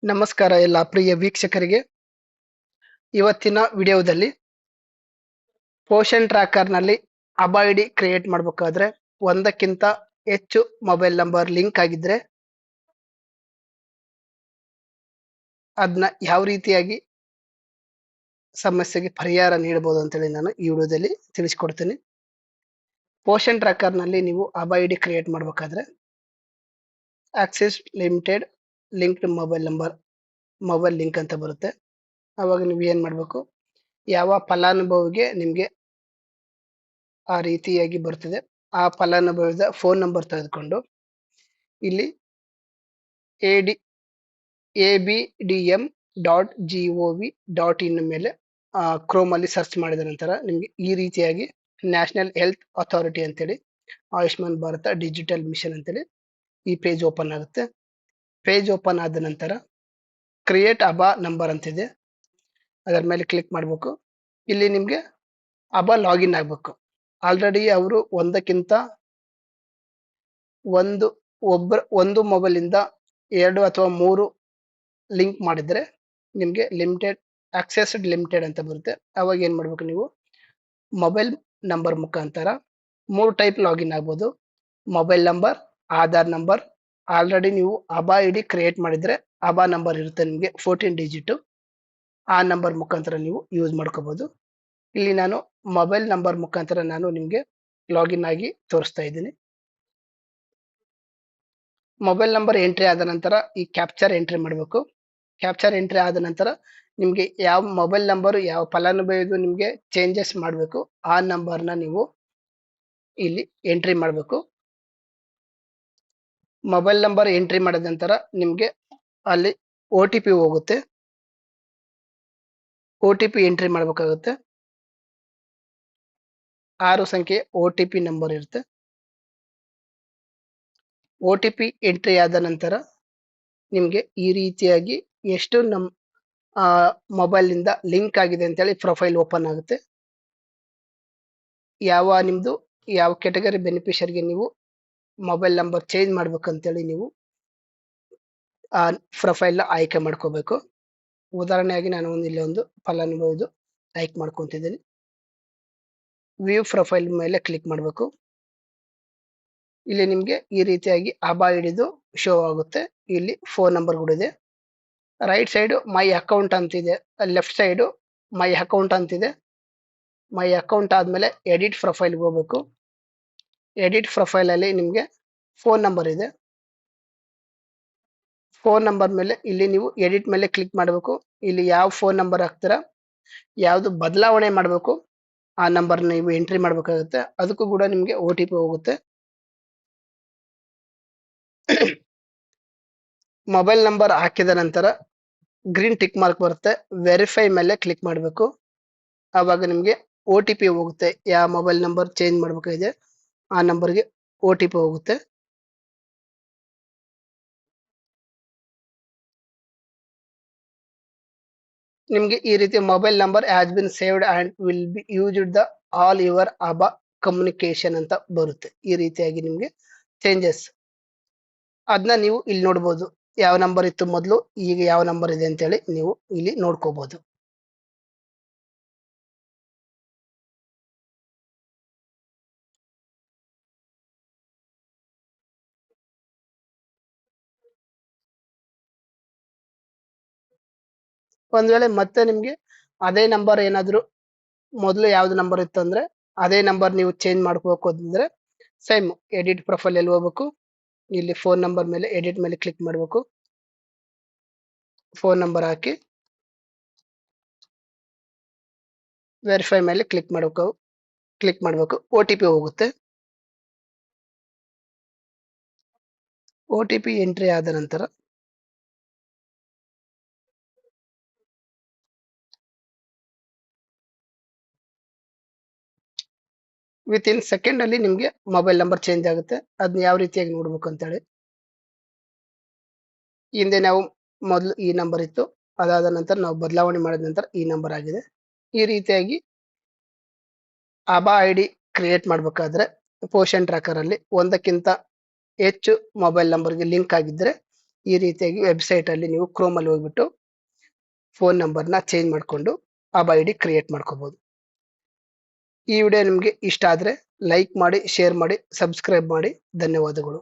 ನಮಸ್ಕಾರ ಎಲ್ಲ ಪ್ರಿಯ ವೀಕ್ಷಕರಿಗೆ. ಇವತ್ತಿನ ವಿಡಿಯೋದಲ್ಲಿ ಪೋಷನ್ ಟ್ರ್ಯಾಕರ್ ನಲ್ಲಿ ಅಬಾ ಐಡಿ ಕ್ರಿಯೇಟ್ ಮಾಡಬೇಕಾದ್ರೆ ಒಂದಕ್ಕಿಂತ ಹೆಚ್ಚು ಮೊಬೈಲ್ ನಂಬರ್ ಲಿಂಕ್ ಆಗಿದ್ರೆ ಅದನ್ನ ಯಾವ ರೀತಿಯಾಗಿ ಸಮಸ್ಯೆಗೆ ಪರಿಹಾರ ನೀಡಬಹುದು ಅಂತೇಳಿ ನಾನು ಈ ವಿಡಿಯೋದಲ್ಲಿ ತಿಳಿಸ್ಕೊಡ್ತೀನಿ. ಪೋಷನ್ ಟ್ರ್ಯಾಕರ್ ನಲ್ಲಿ ನೀವು ಅಬಾ ಐಡಿ ಕ್ರಿಯೇಟ್ ಮಾಡಬೇಕಾದ್ರೆ access limited linked mobile link ಅಂತ ಬರುತ್ತೆ. ಅವಾಗ ನೀವು ಏನ್ ಮಾಡಬೇಕು, ಯಾವ ಫಲಾನುಭವಿಗೆ ನಿಮಗೆ ಆ ರೀತಿಯಾಗಿ ಬರ್ತದೆ ಆ ಫಲಾನುಭವಿದ ಫೋನ್ ನಂಬರ್ ತೆಗೆದುಕೊಂಡು ಇಲ್ಲಿ abdm.gov.in ಮೇಲೆ ಕ್ರೋಮ್ ಅಲ್ಲಿ ಸರ್ಚ್ ಮಾಡಿದ ನಂತರ ನಿಮಗೆ ಈ ರೀತಿಯಾಗಿ ನ್ಯಾಷನಲ್ ಹೆಲ್ತ್ ಅಥಾರಿಟಿ ಅಂತೇಳಿ ಆಯುಷ್ಮಾನ್ ಭಾರತ ಡಿಜಿಟಲ್ ಮಿಷನ್ ಅಂತೇಳಿ ಈ ಪೇಜ್ ಓಪನ್ ಆಗುತ್ತೆ. ಪೇಜ್ ಓಪನ್ ಆದ ನಂತರ ಕ್ರಿಯೇಟ್ ಅಬಾ ನಂಬರ್ ಅಂತಿದೆ, ಅದರ ಮೇಲೆ ಕ್ಲಿಕ್ ಮಾಡಬೇಕು. ಇಲ್ಲಿ ನಿಮಗೆ ಅಬಾ ಲಾಗಿನ್ ಆಗಬೇಕು. ಆಲ್ರೆಡಿ ಅವರು ಒಂದಕ್ಕಿಂತ ಒಂದು ಮೊಬೈಲ್ ಇಂದ 2 ಅಥವಾ 3 ಲಿಂಕ್ ಮಾಡಿದ್ರೆ ನಿಮಗೆ ಆಕ್ಸೆಸ್ಡ್ ಲಿಮಿಟೆಡ್ ಅಂತ ಬರುತ್ತೆ. ಅವಾಗ ಏನ್ ಮಾಡ್ಬೇಕು, ನೀವು ಮೊಬೈಲ್ ನಂಬರ್ ಮುಖಾಂತರ 3 ಟೈಪ್ ಲಾಗಿನ್ ಆಗ್ಬೋದು. Mobile number, Aadhaar number, already ನೀವು ಅಬಾ ಐಡಿ ಕ್ರಿಯೇಟ್ ಮಾಡಿದ್ರೆ ಅಬಾ ನಂಬರ್ ಇರುತ್ತೆ ನಿಮಗೆ 14 ಡಿಜಿಟ್, ಆ ನಂಬರ್ ಮುಖಾಂತರ ನೀವು ಯೂಸ್ ಮಾಡ್ಕೋಬಹುದು. ಇಲ್ಲಿ ನಾನು ಮೊಬೈಲ್ ನಂಬರ್ ಮುಖಾಂತರ ನಾನು ನಿಮಗೆ ಲಾಗಿನ್ ಆಗಿ ತೋರಿಸ್ತಾ ಇದ್ದೀನಿ. ಮೊಬೈಲ್ ನಂಬರ್ ಎಂಟ್ರಿ ಆದ ನಂತರ ಈ ಕ್ಯಾಪ್ಚರ್ ಎಂಟ್ರಿ ಮಾಡಬೇಕು. ಕ್ಯಾಪ್ಚರ್ ಎಂಟ್ರಿ ಆದ ನಂತರ ನಿಮಗೆ ಯಾವ ಮೊಬೈಲ್ ನಂಬರ್ ಯಾವ ಫಲಾನುಭವಿಗೂ ನಿಮಗೆ ಚೇಂಜಸ್ ಮಾಡಬೇಕು ಆ ನಂಬರ್ನ ನೀವು ಇಲ್ಲಿ ಎಂಟ್ರಿ ಮಾಡಬೇಕು. ಮೊಬೈಲ್ ನಂಬರ್ ಎಂಟ್ರಿ ಮಾಡಿದ ನಂತರ ನಿಮಗೆ ಅಲ್ಲಿ OTP ಹೋಗುತ್ತೆ. OTP ಎಂಟ್ರಿ ಮಾಡಬೇಕಾಗುತ್ತೆ. 6 ಸಂಖ್ಯೆ OTP ನಂಬರ್ ಇರುತ್ತೆ. OTP ಎಂಟ್ರಿ ಆದ ನಂತರ ನಿಮಗೆ ಈ ರೀತಿಯಾಗಿ ಎಷ್ಟು ಮೊಬೈಲ್ ಇಂದ ಲಿಂಕ್ ಆಗಿದೆ ಅಂತೇಳಿ ಪ್ರೊಫೈಲ್ ಓಪನ್ ಆಗುತ್ತೆ. ನಿಮ್ದು ಯಾವ ಕ್ಯಾಟಗರಿ ಬೆನಿಫಿಷರಿಗೆ ನೀವು ಮೊಬೈಲ್ ನಂಬರ್ ಚೇಂಜ್ ಮಾಡ್ಬೇಕಂತೇಳಿ ನೀವು ಆ ಪ್ರೊಫೈಲ್ ಆಯ್ಕೆ ಮಾಡ್ಕೋಬೇಕು. ಉದಾಹರಣೆಯಾಗಿ ನಾನು ಇಲ್ಲಿ ಒಂದು ಫಲಾನುಭವಿದು ಆಯ್ಕೆ ಮಾಡ್ಕೊಂತಿದ್ದೀನಿ. ವ್ಯೂ ಪ್ರೊಫೈಲ್ ಮೇಲೆ ಕ್ಲಿಕ್ ಮಾಡಬೇಕು. ಇಲ್ಲಿ ನಿಮಗೆ ಈ ರೀತಿಯಾಗಿ ಅಬಾ ಐಡಿದು ಶೋ ಆಗುತ್ತೆ. ಇಲ್ಲಿ ಫೋನ್ ನಂಬರ್ ಕೂಡ ಇದೆ. ರೈಟ್ ಸೈಡ್ ಮೈ ಅಕೌಂಟ್ ಅಂತಿದೆ, ಲೆಫ್ಟ್ ಸೈಡ್ ಮೈ ಅಕೌಂಟ್ ಅಂತಿದೆ. ಮೈ ಅಕೌಂಟ್ ಆದ್ಮೇಲೆ ಎಡಿಟ್ ಪ್ರೊಫೈಲ್ಗೆ ಹೋಗ್ಬೇಕು. ಎಡಿಟ್ ಪ್ರೊಫೈಲ್ ಅಲ್ಲಿ ನಿಮಗೆ ಫೋನ್ ನಂಬರ್ ಇದೆ. ಫೋನ್ ನಂಬರ್ ಮೇಲೆ ಇಲ್ಲಿ ನೀವು ಎಡಿಟ್ ಮೇಲೆ ಕ್ಲಿಕ್ ಮಾಡಬೇಕು. ಇಲ್ಲಿ ಯಾವ ಫೋನ್ ನಂಬರ್ ಹಾಕ್ತೀರಾ, ಯಾವ್ದು ಬದಲಾವಣೆ ಮಾಡಬೇಕು ಆ ನಂಬರ್ ನೀವು ಎಂಟ್ರಿ ಮಾಡ್ಬೇಕಾಗುತ್ತೆ. ಅದಕ್ಕೂ ಕೂಡ ನಿಮಗೆ OTP ಹೋಗುತ್ತೆ. ಮೊಬೈಲ್ ನಂಬರ್ ಹಾಕಿದ ನಂತರ ಗ್ರೀನ್ ಟಿಕ್ ಮಾರ್ಕ್ ಬರುತ್ತೆ, ವೆರಿಫೈ ಮೇಲೆ ಕ್ಲಿಕ್ ಮಾಡಬೇಕು. ಆವಾಗ ನಿಮಗೆ OTP ಹೋಗುತ್ತೆ. ಯಾವ ಮೊಬೈಲ್ ನಂಬರ್ ಚೇಂಜ್ ಮಾಡಬೇಕಾಗಿದೆ ಆ ನಂಬರ್ಗೆ OTP ಹೋಗುತ್ತೆ. ನಿಮ್ಗೆ ಈ ರೀತಿ mobile number has been saved and will be used the all your ABHA communication ಅಂತ ಬರುತ್ತೆ. ಈ ರೀತಿಯಾಗಿ ನಿಮ್ಗೆ ಚೇಂಜಸ್ ಅದನ್ನ ನೀವು ಇಲ್ಲಿ ನೋಡ್ಬೋದು. ಯಾವ ನಂಬರ್ ಇತ್ತು ಮೊದಲು, ಈಗ ಯಾವ ನಂಬರ್ ಇದೆ ಅಂತೇಳಿ ನೀವು ಇಲ್ಲಿ ನೋಡ್ಕೋಬಹುದು. ಒಂದ್ ವೇಳೆ ಮತ್ತೆ ನಿಮ್ಗೆ ಅದೇ ನಂಬರ್ ಏನಾದ್ರು ಮೊದಲು ಯಾವ್ದು ನಂಬರ್ ಇತ್ತು ಅಂದ್ರೆ ಅದೇ ನಂಬರ್ ನೀವು ಚೇಂಜ್ ಮಾಡ್ಕೋಬೇಕು ಅಂದ್ರೆ ಸೇಮ್ ಎಡಿಟ್ ಪ್ರೊಫೈಲ್ ಅಲ್ಲಿ ಹೋಗ್ಬೇಕು. ಇಲ್ಲಿ ಫೋನ್ ನಂಬರ್ ಮೇಲೆ ಎಡಿಟ್ ಮೇಲೆ ಕ್ಲಿಕ್ ಮಾಡಬೇಕು. ಫೋನ್ ನಂಬರ್ ಹಾಕಿ ವೆರಿಫೈ ಮೇಲೆ ಕ್ಲಿಕ್ ಮಾಡಬೇಕು. OTP ಹೋಗುತ್ತೆ. OTP ಎಂಟ್ರಿ ಆದ ನಂತರ ವಿತಿನ್ ಸೆಕೆಂಡ್ ಅಲ್ಲಿ ನಿಮ್ಗೆ ಮೊಬೈಲ್ ನಂಬರ್ ಚೇಂಜ್ ಆಗುತ್ತೆ. ಅದನ್ನ ಯಾವ ರೀತಿಯಾಗಿ ನೋಡ್ಬೇಕು ಅಂತೇಳಿ, ಹಿಂದೆ ನಾವು ಮೊದಲು ಈ ನಂಬರ್ ಇತ್ತು, ಅದಾದ ನಂತರ ನಾವು ಬದಲಾವಣೆ ಮಾಡಿದ ನಂತರ ಈ ನಂಬರ್ ಆಗಿದೆ. ಈ ರೀತಿಯಾಗಿ ಅಬಾ ಐಡಿ ಕ್ರಿಯೇಟ್ ಮಾಡ್ಬೇಕಾದ್ರೆ ಪೋಷನ್ ಟ್ರ್ಯಾಕರ್ ಅಲ್ಲಿ ಒಂದಕ್ಕಿಂತ ಹೆಚ್ಚು ಮೊಬೈಲ್ ನಂಬರ್ಗೆ ಲಿಂಕ್ ಆಗಿದ್ರೆ ಈ ರೀತಿಯಾಗಿ ವೆಬ್ಸೈಟ್ ಅಲ್ಲಿ ನೀವು ಕ್ರೋಮ್ ಅಲ್ಲಿ ಹೋಗ್ಬಿಟ್ಟು ಫೋನ್ ನಂಬರ್ನ ಚೇಂಜ್ ಮಾಡಿಕೊಂಡು ಹಬ್ ಐ ಡಿ ಕ್ರಿಯೇಟ್ ಮಾಡ್ಕೋಬಹುದು. ಈ ವಿಡಿಯೋ ನಿಮಗೆ ಇಷ್ಟ ಆದ್ರೆ ಲೈಕ್ ಮಾಡಿ, ಶೇರ್ ಮಾಡಿ, ಸಬ್ಸ್ಕ್ರೈಬ್ ಮಾಡಿ. ಧನ್ಯವಾದಗಳು.